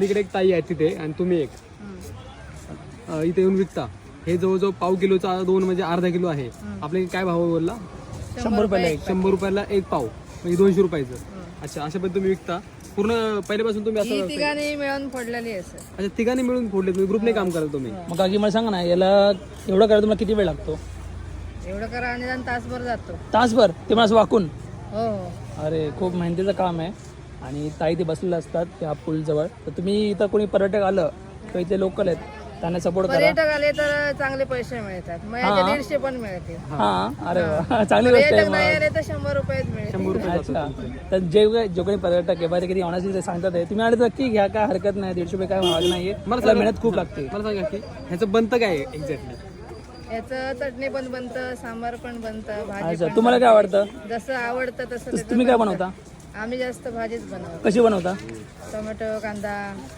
तिकडे एक ताई आहे तिथे आणि तुम्ही एक इथे येऊन विकता. हे जवळजवळ पाव किलोचा 2 म्हणजे अर्धा किलो आहे. आपले काय भाव बोलला? 100 रुपयाला एक. 100 रुपयाला एक पाव म्हणजे 200 रुपयाचं. अच्छा, अशा पण तुम्ही विकता पूर्ण पहिल्यापासून तुम्ही असं? तिघांनी मिळून फोडलेली असं. अच्छा, तिघांनी मिळून फोडले तुम्ही, ग्रुपने काम कराल तुम्ही? मग काकी मला सांगा ना, याला एवढं करायला तुम्हाला किती वेळ लागतो? एवढं करा आणि तासभर जातो. तासभर? ते मला असं वाकून? हो हो. अरे खूप मेहनतीचं काम आहे. आणि ताई ते बसलेले असतात त्या पूलजवळ. तर तुम्ही इथं कोणी पर्यटक आलं किंवा इथे लोकल आहेत त्यांना सपोर्ट करा. पर्यटक आले तर चांगले पैसे मिळतात. मग याचे 150 पण मिळतील. हां, अरे वा, चांगली गोष्ट आहे. पर्यटक नाही आले तर 100 रुपयेच मिळतील. 100 रुपये अच्छा, तर जे कोणी पर्यटक आहे बरं किती ऑनेस्टली ते सांगतात आहे, तुम्ही आले तर नक्की घ्या, काय हरकत नाही. 150 रुपये काय महाग नाहीये. मला मेहनत खूप लागते. मला सांगा की ह्याचं बनतं काय एक्झॅक्टली? याचं चटणी पण बनतं, सांबार पण बनतं, भाजी अच्छा, पण. तुम्हाला काय आवडतं? जसं आवडतं तसं तसं त्याचं तुम्ही काय बनतं. बनवता? आम्ही जास्त भाजीच बनवतो. कशी बनवता? टोमॅटो, कांदा,